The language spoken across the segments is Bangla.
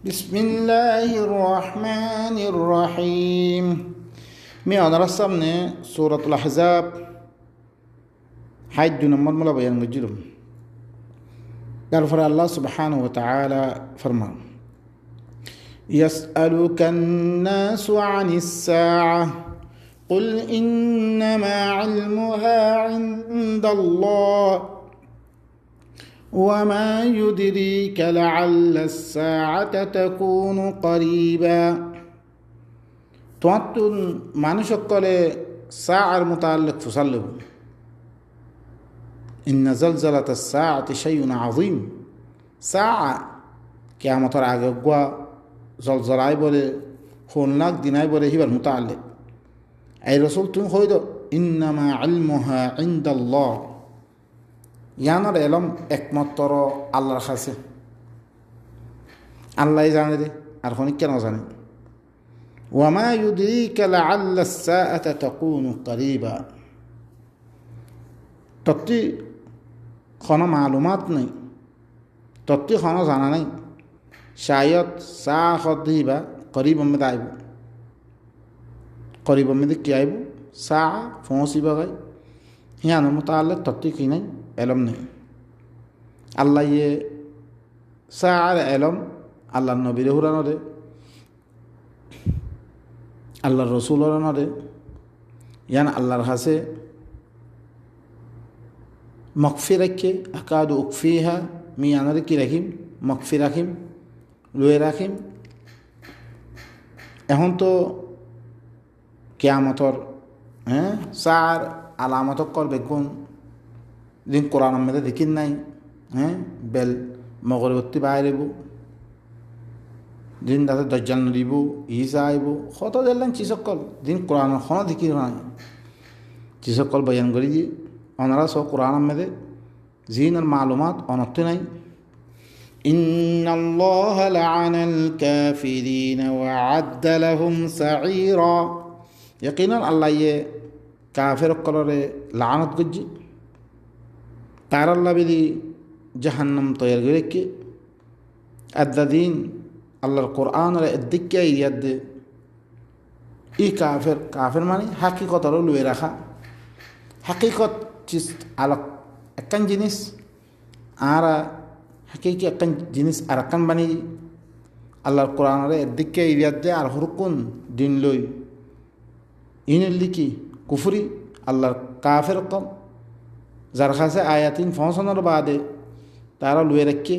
بسم الله الرحمن الرحيم. Mi onara samne suratul ahzab hajj numar mula bayan mujrum. Darfar Allah subhanahu wa ta'ala فرمان يسألك الناس عن الساعة قل إنما علمها عند الله وما يدريك لعل الساعة تكون قريبا. তোমার মানুষ সকলে সাআর মুতাআল্লিক ফুসাল্লিব ইন্না জালজালাতাস সাআতি শাইউন আযীম। সাআ কিয়ামতের আগে গোয়া জলজলাই বলে হোনলাক দিনাই বলে হিবার মুতাআল্লিক। এই রাসূল তুমি কই দাও ইন্নামা ইলমুহা ইনদাল্লাহ, ইয়ানার এলম একমাত্র আল্লাহর কাছে, আল্লাহ জানে রে, আর কোন কেন জানে। ওয়ামা ইউদরিকা লাআল্লা সাআতা তাকুনু করিবা, তত্তি কোনো মালুমাত নেই, তত্তি কোনো জানা নেই শায়দ সা দিবা করিব মেদে আইব, করিব মেদে কি আইব সা পৌঁছিবা গাই হিয়ানোর মুতাআল্লিক তত্তি কি নাই এলম নেই। আল্লাহ ইয়ে সাআর এলম আল্লাহর নবীর হুরানো দে, আল্লাহর রসুল হুরানো দে, ইয়ান আল্লাহর কাছে মকফি রাখে আকাদু উকফিহা মিয়ানারে কি রাখিম মকফি রাখিম লুয়ে রাখিম। এখন তো কিয়ামতর সার আলামত করবে কোন দিন কোরআন মেয়েদের দেখিন নাই, বেল মগরবর্তী বাইরেব দিন তাতে দজ্জাল নদীব ইসা আইব কত দিলাম চিসকল দিন কোরআন খন দেখি নাই চিসকল বয়ান করি যে ওনারা সব কোরআন মেয়েদের জিনের মালুমাত অনর্থ নাই। ইন্নাল্লাহা লাআনাল কাফিরিনা ওয়া আ'আদ্দা লাহুম সাঈরা, ইয়াকিনান আল্লাহ ইয়ে কাফের কলরে লানত করছে, তার আল্লাহ বিলি জাহান্নাম তৈরি করে রেখে আদ্দা দিন আল্লাহর কোরআনের দিকে ইয়াদ দে। ই কাফের কাফের মানে হাকিকতরও লুয়ে রাখা, হাকিকত চিজ আলোক একখান জিনিস আর হাকিকি একখান জিনিস আর একখান বানি আল্লাহর কোরআনের দিকে ইয়াদ দে আর হরকুন দিন লই ইনের লিখি কুফরি আল্লাহর কাফের কম যার কাছে আয়াতিন ফসনের বাদে তারা লুয়ে রাখে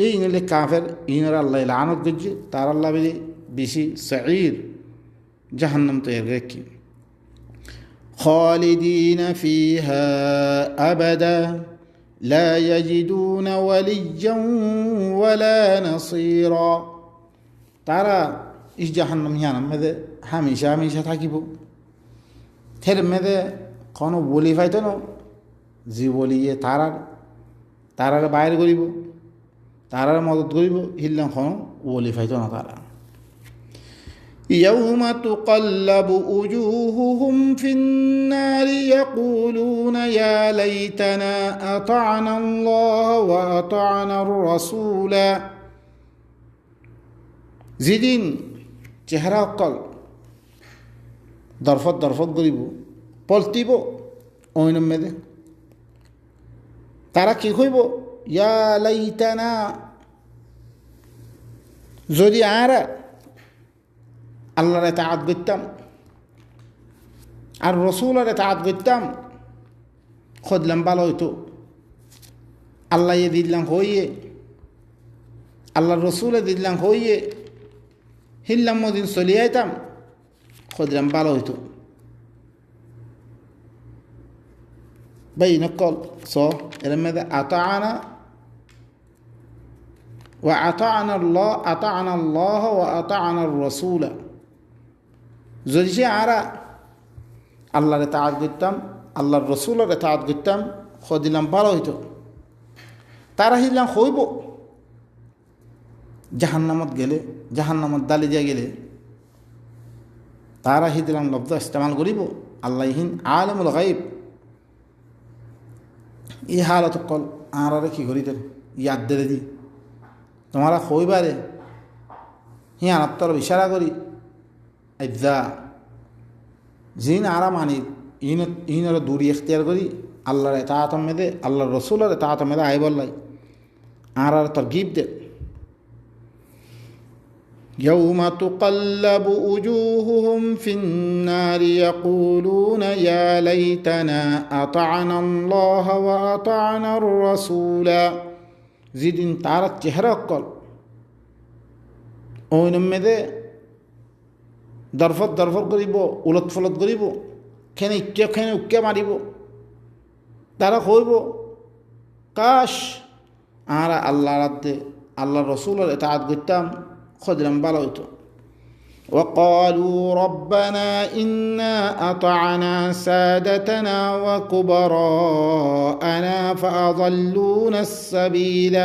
এই ইনলে কাফের ইনার আল্লাহ লানত করছে, তার আল্লাহ বেশি বেশি সাঈর জাহান্নাম তৈরি রাখি। খালিদিনা ফিহা আবাদা লা ইয়াজিদুনা ওয়ালিয়্যান ওয়ালা নাসীরা, তারা ইস জাহান্নাম হিয়ানাম মেদে হামেশা হামেশা থাকিব। থের মেদে কোনো বলি পাইতো না, যে বলিয়ে তারার বাইরে করিব, তারার মদত করিব, হিল্লাম কোনো বলি পাইতো না তারা। ইয়াউমা তুকাল্লাবু উজুহুহুম ফিন্নারি ইয়াকুলুনা ইয়া লাইতানা আতা'না আল্লাহ ওয়া আতা'না আর-রাসূলা, যেদিন চেহারা অকল দরফত করিব পলতিব ওইনম মেদে, তারা কি কইব ইয়া লাইতানা, যদি আরা আল্লাহর ইতাআত করতাম আর রাসূলের ইতাআত করতাম খুদলাম ভালো হইতো। আল্লাহ এ দিলাম হইয়ে আল্লাহর রসুলে দিলাম হইয়ে হিল্লাম মদিন চলে আইতাম খুদলাম ভালো হইতো। بين قل صو لما أطعنا وأطعنا الله وأطعنا الرسول، زوجي عرا الله رتعاد قدام الله الرسول رتعاد قدام خديلام بالويتو তারা হিলাম হইব জাহান্নামত গেলে জাহান্নামত দালি দিয়া গেলে তারা হিদিলাম লব্ধ ইস্তেমাল করিব আল্লাহিন আলিমুল গায়ব। এই হালত কল আঁরারে কি করি দেন ইয়াদ দে দি তোমারা কইবারে হিয়ানত্তর ইশারা করি আইদা জিন আরা মানি ইনর দূরি এখতিয়ার করি আল্লাহর এতাআত মেদে আল্লাহর রসুলের এতাআত মেদে আই বললাই আর তরগিব দে يوم تقلب وجوههم في النار يقولون يا ليتنا أطعنا الله وأطعنا الرسول زيدين تارت چهره قل ওইনম মেদে দরফত করিব উলট ফলট করিব খেনে উক্কে মারিব তারা কইব কাশ আর আল্লাহ রাতে আল্লাহ রসুলের এতাআত করতাম খদিলাম ভালো হইতো وقالوا ربنا إنا أطعنا سادتنا وكبراءنا فأضلونا السبيل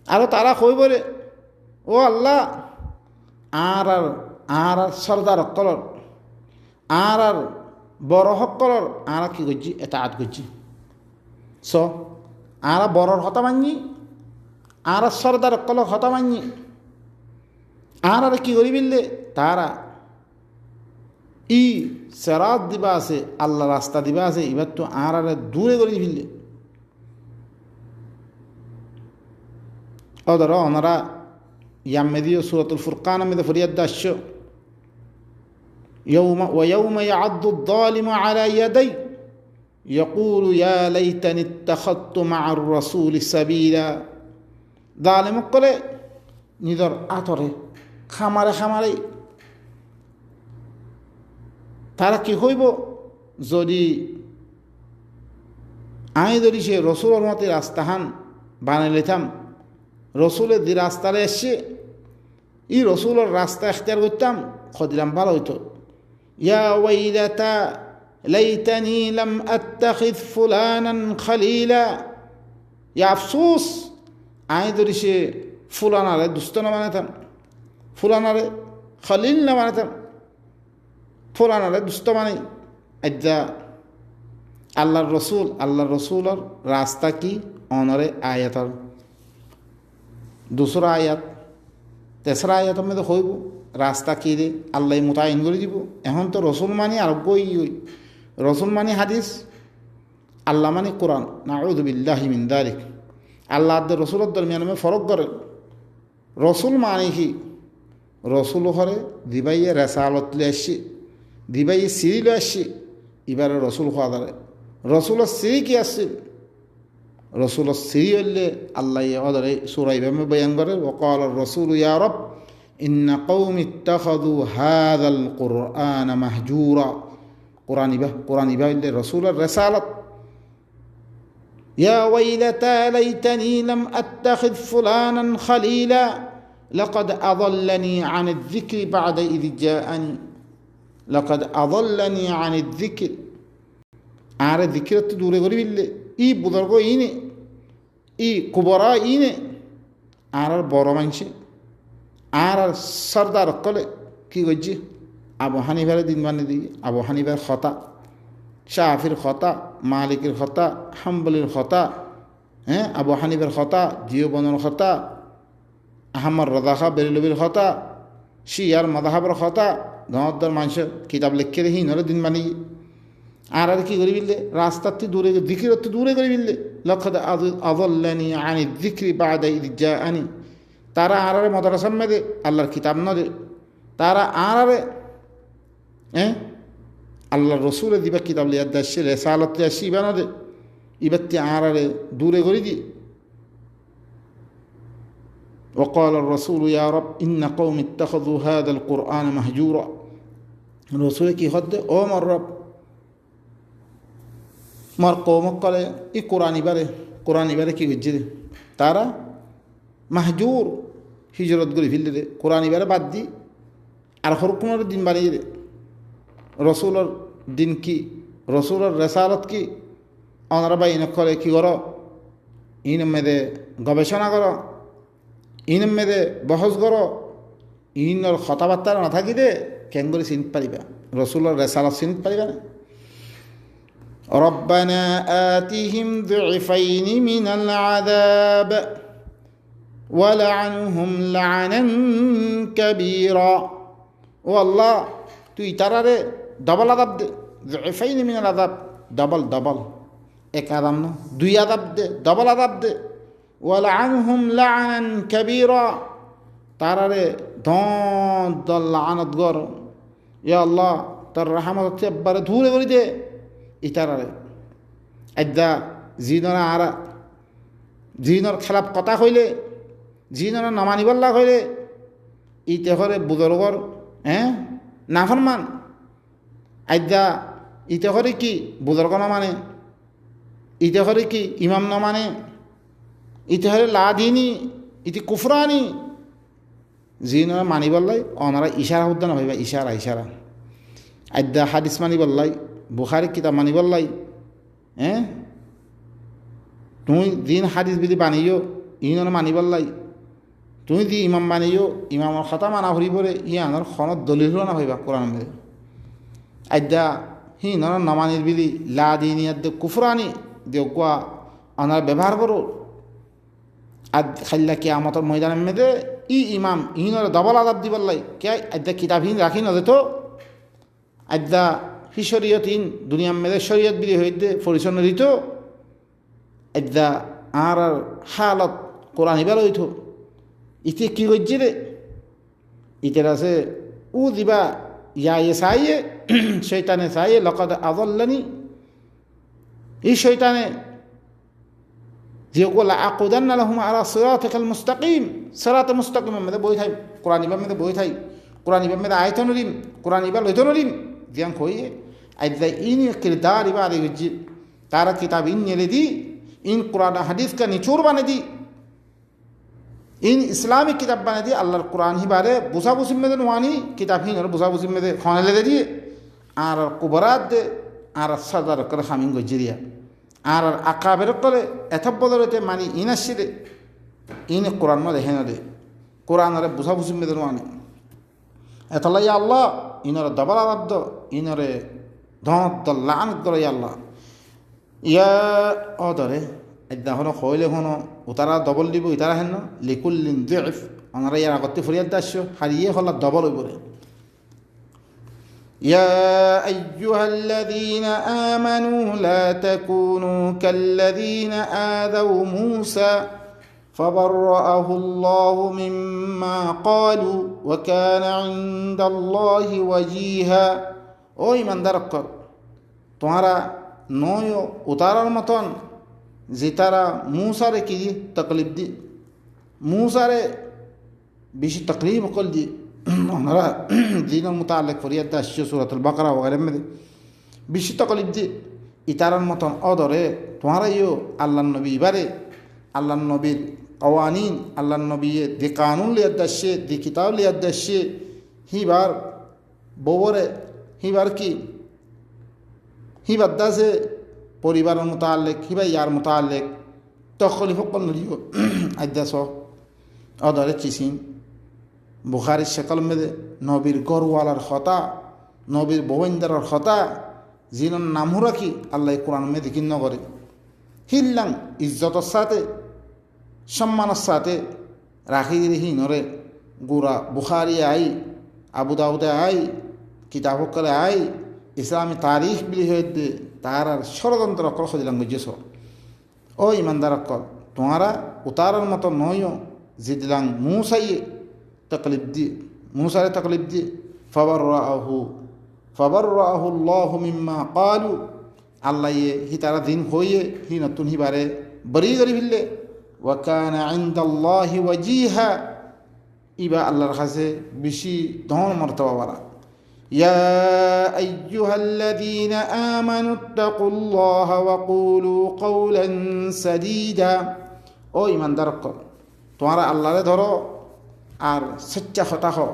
আর তারা কই বলে ও আল্লাহ আর সর্দার হকলর আর বড় হকলর আর কি করছি এতাআত করছি আর বড়র হতা মানি আর সর্দার হকলর হতা মানি আর কি করি বিললে তারা ই সেরাত দিবা আছে আল্লাহ রাস্তা দিবা আছে এবার তো আর দূরে করি ফিরলে ও ধরো ওনারা ইয়ামেদিও সুরাতুল ফুরকান মেদে ফরিয়াদ দাস্য ويوم يعض الظالم على يدي يقول يا ليتني اتخذت مع الرسول سبيلا ظالم قله নিদর আতরে খামারে তারা কি হইব যদি আমি যদি সে রসুলের মতে রাস্তাহান বানিয়ে লেতাম রসুলের যে রাস্তারে এসছে এই রসুলের রাস্তা এখতিয়ার করতাম খদিলাম ভালো হইতো ইয়া ওয়াইলাতা লাইতানি লাম আত্তাখিয ফুলানান খলিলা ইয়া আফসোস আমি যদি সে ফুলানারে দুস্থ না বানাতাম ফুলানারে খলিল না বানাতাম ফুলানারে দুস্থ বানাই আজ্জা আল্লাহর রসুলের রাস্তা কি অনরে আয়াতর দুসরা আয়াত তেসরা আয়াতের মধ্যে হইব রাস্তা কি রে আল্লাহ মোতায়েন করে দিব এখন তো রসুল মানি আরোগ্য রসুল মানি হাদিস আল্লাহ মানি কোরআন নাউযু বিল্লাহি মিন যালিক আল্লাহ রসুলের দরমিয়ান ফরক করে রসুল মানে কি রসুল হরে দিবাইয়ে রেসালত লে আসছি দিবাইয়ে সিঁড়ি লে আসছি এবারে রসুল হওয়া দাঁড়ায় রসুলের সিঁড়ি কি আসছিল রসুলের সিঁড়ি হইলে আল্লাহ ওদের সূরা ইব্রাহিমে বয়ান করে ওয়াকাল রসুল ইয়া রব ইন্না কওমি ইত্তাখাযু হাযাল কুরআন মাহজুরা কোরআন ইবা হইলে রসুলের রেসালত يا ويلتى ليتني لم أتخذ فلانا خليلا لقد أضلني عن الذكر بعد إذ جاءني لقد أضلني عن الذكر আর যিকিরত দূরে করি বিললে ই বুজুর্গ ইনে ই কুবরা ইনে আর বড় মানুষে আর সর্দার কলে কি করছে আবু হানিফার দিন বানিয়ে দিয়ে আবু হানিফার খতা শাফির খতা মালিকের খতা হাম্বলির খতা আবু হানিফার খতা জিওবনের খতা আহমদ রদাখা বেরিলবির খতা শিয়ার মাদাহাবের খতা গাঁৱৰ মানুষের কিতাব লিখে রেহি নরে দিন বানিয়ে আর কি করি বিললে রাস্তাতে দূরে যিকিরত দূরে করে বিললে লাকাদ আযাল্লানি আনি যিকরি বাদা ইয জাআনি তারা আরারে মাদ্রাসার মধ্যে আল্লাহর কিতাব না দে তারা আরারে আল্লাহর রসুলে দিবা কিতাব লিয়াদ দাসে রেসালত আসি বানা দে ইবাত্তি আরারে দূরে করে দি وقال الرسول يا رب إن قوم اتخذوا هذا القرآن مهجورا رسول কি হদ্দে ও মর রব মার কওমক কলে ই কোরআন ইবারে কি হচ্ছে তারা মাহজুর হিজরত করে ফেললে রে কোরআন ইবারে বাদ দি আর হরকুনের দিন বানিয়ে রে রসুলের দিন কি রসুলের রেসালত কি অনারা বা ইন করে কি করো ইন মেদে গবেষণা করো ইন মেদে বহস করো ইনর কথাবার্তা না থাকি দে কেন করে চিনিত পারিবা রসুলের রেসালত চিনিত পারিবা না ربنا آتهم ضعفين من العذاب ওয়ালআনহুম লা'নান কাবীরা। ও আল্লাহ, তুই তারারে ডবল আযাব দে, যুফাইন মিনাল আযাব, ডবল ডবল, এক আযাব না, দুই আযাব দে, ডবল আযাব দে। ওয়ালআনহুম লা'নান কাবীরা, তারারে দল লানত গর। ইয়া আল্লাহ, তার রহমত একবারে ধুলে করে দে ইতারারে। আদ্যা জিনরা আরা জিনর খেলাপ কথা কইলে, জিনরা নামানিবল্লা কইলে, ইতে করে বুজর্গর নাফরমান। আদ্যা ইতে করে কি বুজর্গ না মানে, ইতে করে কি ইমাম না মানে, ইতে হরে লাদিনী, ইতি কুফরানি। জিনরা মানিবল্লাই অনারা ইশারা হদ্দ না ভাইবা, ইশারা ইশারা। আদ্যা হাদিস মানিবল্লাই, বুখারি কিতাব মানিবল্লাই, তুমি দিন হাদিস বিধি বানিও ইন মানিবল্লাই, তুমি দি ইমাম বানিও ইমামর কথা মানা হরি পরে আনার খনত দলিল না ভাইবা কোরআন মেরে। আদ্যা হি নমানির বিধি লা দিনিয়াদ কুফরানি দেওয়া অনার ব্যবহার করো। আদ খাইলা কি আমতর ময়দান মেদে ইমাম ইনর ডবল আদাব দিবল্লাই কে। আদ্যা কিতাবহীন রাখি নদে তো আদ্যা হি শরীয়ত ইন দুনিয়া মেদে শরীয়ত বিধি হইতে পরিচ্ছন্ন দিত। আদ্যা আর হালত কোরআন ইবার হইত। ইতে কি করছে রে, ইতের আছে উ দিবা ইয়ে চাইয়ে শৈতানে চাইয়ে লকাদ আযল্লানি। এই শৈতানে যে ওলা আকুদান্না লাহুম আলা সিরাতিকাল মুস্তাকিম, সিরাতে মুস্তাকিমের মধ্যে বই থাই, কোরআন ইবার মধ্যে বই থাই, কোরআন ইবার মধ্যে আয়ত নরিম, কোরআন ইবার লইত নরিম জিয়াং কইয়ে। আদ্যা ইন কিরদার ইবা আরে গজ্জি তারা কিতাব ইন নেলে দি, ইন কোরআন হাদিস কা নিচুর বানে দি, ইন ইসলামিক কিতাব বানে দি। আল্লাহর কোরআন হি বারে বুঝা বুঝিম মেদে নোয়ানি কিতাব হিন বুঝা বুঝিম মেদে খনে দে দিয়ে আর কুবরাত দে আর সাদার করে হামিং গজ্জিরিয়া আর আকাবের করে এথব বদলতে মানি ইন আসছে ইন কোরআন মধ্যে হেন দে কোরআন আরে বুঝা বুঝিম মেদে নোয়ানি। এতলাই আল্লাহ ইনরে দবল আবাদ্দ, ইনরে ধত লানত করে আল্লাহ। ইয়া অদরে একদা হলো হইলে হনো উতারা ডবল দিব ইতারা হেন লিকুল্লিন দিফ ওনারা ইয়ার আগতে ফরিয়াদ দাস্য হারিয়ে হল্লা ডবল হইবরে। ইয়া আইয়ুহাল্লাযীনা আমানু লা তাকুনু কাল্লাযীনা আযাউ মূসা ফাবাররাআহু আল্লাহু মিম্মা ক্বালু ওয়া কানা ইনদাল্লাহি ওয়াজীহা। ও ঈমানদারক, তোমরা নয় উতারার মতন যে তারা মূসারে কি তকলিফ দি, মূসারে বেশি তকলিফ কল দি। ওনারা দিনের মোতালেক ফরিয়াদ আসছে সূরাতুল বাকারা ওগারে মধ্যে বেশি তকলিফ দি ইতারার মতন অদরে তোমরা ইও আল্লাহ নবী বারে আল্লাহ নবীর কওয়ানিন আল্লাহ নবী দে কানুন লিয়াদ আসছে দে কিতাব লিয়াদ আসছে হিবার ববরে হিবার কি হিবার দাসে পরিবারের মোতালেক হিবা ইয়ার মোতালেক তখলি সকল নদীও আদ্যাস অদরে চিসিন বুখারির সকল মেদে নবীর গরওয়ালার হতা নবীর বৈন্দার হতা জিনর নামও রাখি আল্লাহ কোরআন মেদে কিন্ন করে হিল্লাং ইজ্জতর সাথে সম্মানের সাথে রাখি রেহি নরে গুড়া বুখারি আই আবু দাউদে আই কিতাব করে আই ইসলামী তারিখ বিলি হয়ে দে তার আর ষড়যন্ত্র অকল সদিলাম বুঝেছ। ও ইমানদার অকল তোমরা উতারার মতো নয়ও যে দিলাম মূসাইয়ে তকলিফ দি মূসারে তকলিফ দি ফাবাররাআহু আল্লাহু মিম্মা ক্বালু আল্লাহ হি তারা দিন হয়ে হি নতুন হিবারে বরি করি ফেললে ওয়া কানা ইনদাল্লাহি ওয়াজীহা ইবা আল্লাহর কাছে বেশি ধন মর্তবা বাড়া। يا أيها الذين آمنوا اتقوا الله وقولوا قولا سديدا। ও ইমানদারক তোমরা আল্লাহরে ধরো আর সচ্চা কথা হও।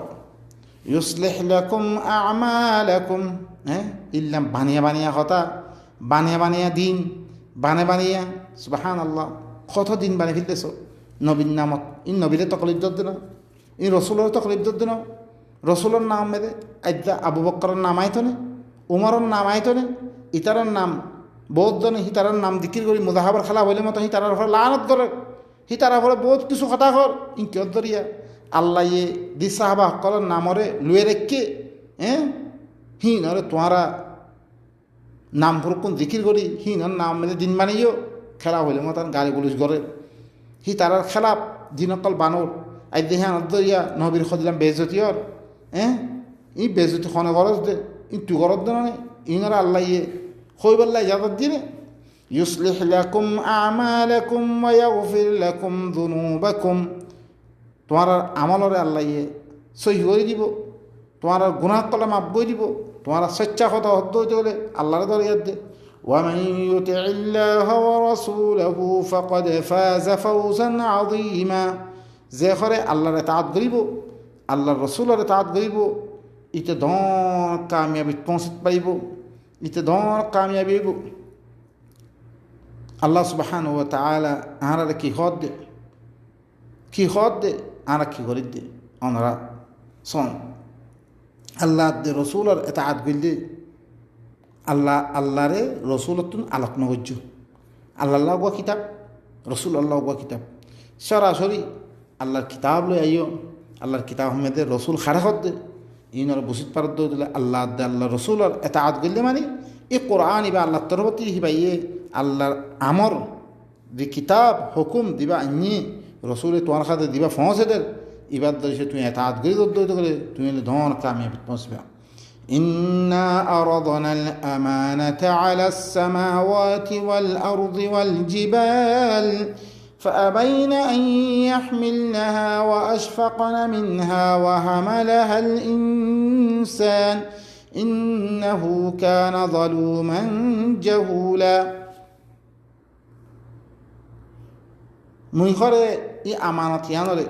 ইউসলিহ লাকুম আ'মালাকুম, ইল্লাম বানিয়া বানিয়া কথা বানিয়া বানিয়া দিন বানিয়া সুবহানাল্লাহ কত দিন বানিয়ে ফেলতেছ নবীর নামত। ইন নবীরে তকলিফ দর দিন, ইন রসুলের তকলিফ দর দিন। রসুলের নাম মেদে আদ্যা আবু বকরের নাম আইতনে উমরের নাম আইতনে ইতারার নাম বৌদ্ধনে হিতারার নাম দিকির করি মুজাহাবার খেলা বলে মতো হিতারার লানত করে হি তারা পরে বহুত কিছু কথা কর ইনকিয়ত ধরিয়া আল্লাহ ইয়ে দি সাহাবা সকলের নামরে লুয়ে রেখে হি নরে তোমারা নাম ফুরকুন জিকির করি হি নর নাম মেলে দিন মানিও খেলা হইলে মতন গাড়ি পুলিশ করে হি তারার খেলাপ দিনকল বানর আই দেহা নদরিয়া নবীর খদিলাম বেজতিয়র ই বেজতি খনে গরজ দে ই তু গরজ দে মানে ইনারা আল্লাহ ইয়ে হইবাল্লাহ ইজাজত দিনে يصلح لكم أعمالكم ويغفر لكم ذنوبكم তোমার আমলরে আল্লাহ ইয়ে সহি করে দিব তোমার গুনাহ কলম মাফ করে দিব তোমার সচ্চা কথা হদ্দ হইতে গেলে আল্লাহর দরিয়াত দে ومن يطع الله ورسوله فقد فاز فوزا عظيما যে করে আল্লাহর ইতাআত করিব আল্লাহর রাসূলের ইতাআত করিব ইতে দন কামিয়াবি পৌঁছত পাইব ইতে দন কামিয়াবি হইব আল্লাহ সুবহানাহু ওয়া তাআলা আহারা কি হদ দে আরা কি করি দে অনরা শোন আল্লাহ দে রসুলের ইতাআত কইলে আল্লাহরে রসুলতুন আলোক নগজ্য আল্লাহ গো কিতাব রসুল আল্লাহ গো কিতাব সরাসরি আল্লাহর কিতাব লই আইও আল্লাহর কিতাব মেদে রসুল খাড়া হদ দে ইনর বুঝিত পারত দিলে আল্লাহ দে আল্লাহ রসুলের ইতাআত কইলে মানে এই কোরআন ইবা আল্লাহ তরফতি হিবাইয়ে আল্লাহর আমর দি কিতাব হুকুম দিবা আনি রসুলে তোমার খাতে দিবা ফৌসেদের ইবাদ দরিসে তুমি ইতাআত করি দইতে করে তুমি ধন কামিয়াবি পৌঁছবা ইন্না আরাদনাল আমানাতা আলাস সামাওয়াতি ওয়াল আরদি ওয়াল জিবাল فأبين أن يحملنها وأشفقن منها وحملها الإنسان إنه كان ظلوما جهولا মুই করে ই আমানত ইয়ানরে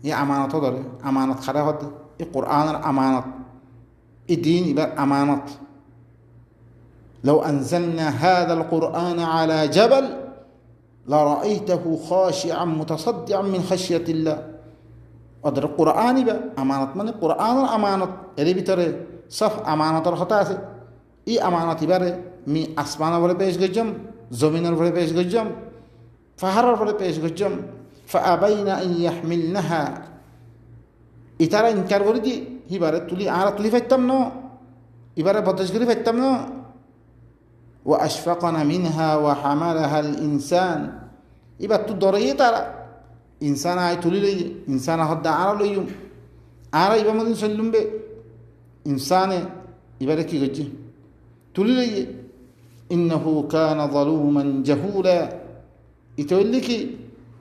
ই আমানত ধরে আমানত খারা হতে ই কোরআনের আমানত ই দিন ইবার আমানত لو أنزلنا هذا القرآن على جبل لرأيته خاشعا متصدعا من خشية الله অদর কোরআন ইবা আমানত মানে কোরআনের আমানত এর ভিতরে সব আমানতর কথা আছে ই আমানত ইবারে মি আসমানের উপরে পেশ গজম জমিনের উপরে পেশ গজম পাহাড়ের উপরে পেশ গজম ফাআবাইনা আন ইয়াহমিলনাহা ইতারা ইনকার করে দি হিবারে তুলি ফাইতাম ন ইবারে বদশ করে ফাইতাম ন ওয়া আশফাকনা মিনহা ওয়া হামালাহা আল ইনসান ইবা তু দরাইয়ে তারা ইনসান আই তুলি লই ইনসান হদ্দা আর লইম আর ইবা মদিন সল্লুমবে ইনসানে ইবারে কি গজ্জি তুলি লইয়ে ইন্নাহু কানা যালুমান জাহুলা ইতে হইলে কি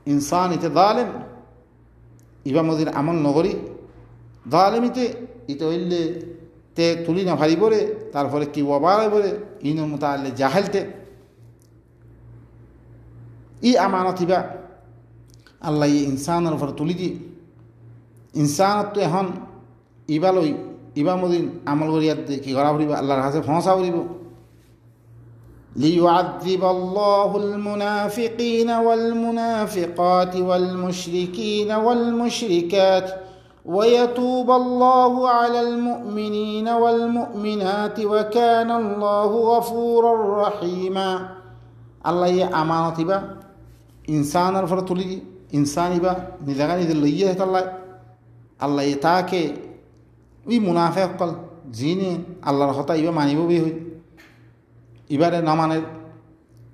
ইনসান ইতে জালেম ইবা মদিন আমল নগরী জালেমিতে ইতে হইলে তে তুলি না ভারি পরে তারপরে কি ওয়াবারে পরে ইনের মোতাল্লে জাহেলতে ই আমানত ইবা আল্লাহ ইনসানের উপরে তুলি দি ইনসানত তো এখন ইবা লই ইবা মদিন আমল করিয়াত দে কি করা ফুরিব আল্লাহর কাছে ফসা ফুরিব ليعذب الله المنافقين والمنافقات والمشركين والمشركات ويتوب الله على المؤمنين والمؤمنات وكان الله غفورا رحيما الله يا امانه با انسان الفر تولي انسان با نذغني ذليه الله يتاكي وي منافق قال জিনে আল্লাহর কথা ইবা মানিব বি হই ইবারে নামানের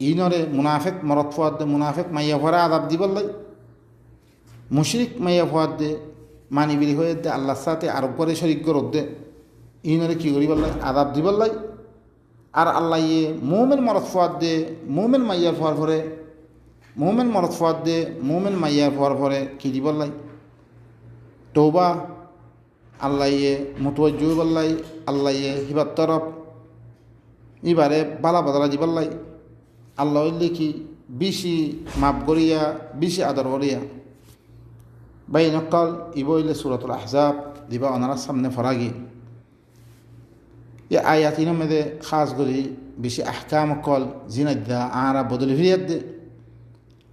ইনরে মুনাফিক মরদ ফুয়াদ দে মুনাফিক মাইয়া ভরা আযাব দিবল্লাই মুশরিক মাইয়া ফুয়াদ দে মানিবিলি হয়ে দে আল্লাহর সাথে আরোপ করে শরিক করত দে ইনরে কি করিবল্লাই আযাব দিবল্লাই আর আল্লাহ ইয়ে মুমিন মরদ ফুয়াদ দে মুমিন মাইয়া ফুয়ার পরে মুমিন মরদ ফুয়াদ দে মুমিন মাইয়া ফুয়ার পরে কি দিবল্লাই তওবা আল্লাহ ইয়ে মুতওয়াজ্জু বল্লাই আল্লাহ ইয়ে হিবাত তরফ ইবারে বালা বদলা দিবল্লাই আল্লাহ হইলে কি বেশি মাপ করিয়া বেশি আদর করিয়া বাই নকল ইব হইলে সূরাতুল আহজাব দিবা ওনার সামনে ফরাগি এ আয়াতিনের মধ্যে খাস করি বেশি আহকাম কল জিনাদ্দা আরা বদলি ফিরিয়াত দে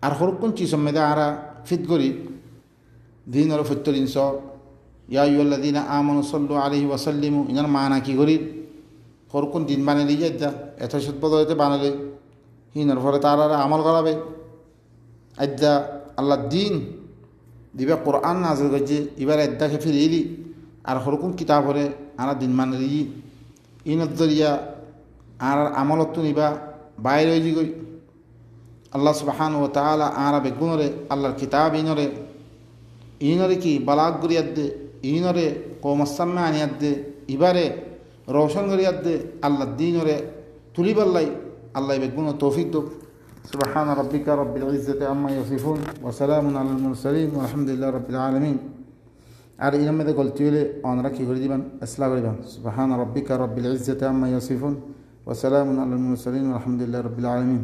আর হরকুন চিসম মেদে আরা ফিট করি দিন আর ফিত্তরিন সব ইয়া আইয়ুহাল্লাযীনা আমানু সাল্লু আলাইহি ওয়া সাল্লিমু ইনার মানা কি করি হরকুন দিন বানালি যাইতা এত সুদ বদলাতে বানালে হিনার পরে তারা আমল করাবে আজ্জা আল্লাহ দিন দিবে কোরআন নাজিল করছে এবার এদাকে ফিরিয়ে আর হরকুম কিতাব হরে আনা দিন মানের ইনত দরিয়া আর আমলত নিবা বাইরে হয়ে গই আল্লাহ সুবহানাহু ওয়া তাআলা আরা বেগুনরে আল্লাহর কিতাব ইনরে কি বালাগ গরিয়াদ্দে ইনরে কৌমসাম্মা আনিয়াদ্দে ইবারে রোশন গরিয়াদ্দে আল্লাহ দিনরে তুলিবাল্লাই আল্লাহ বেগুন তৌফিক দো সুবহান রাব্বিকা রাব্বিল ইজ্জাতি আম্মা ইয়াসিফুন ওয়া সালামুন আলাল মুরসালিন ওয়ালহামদুলিল্লাহি রাব্বিল আলামিন আর ইনার মধ্যে গলতি হলে অনরা কি করে দিবেন ইসলাম করিবেন সুবহান রাব্বিকা রাব্বিল ইজ্জাতি আম্মা ইয়াসিফুন ওয়া সালামুন আলাল মুরসালিন ওয়ালহামদুলিল্লাহি রাব্বিল আলামিন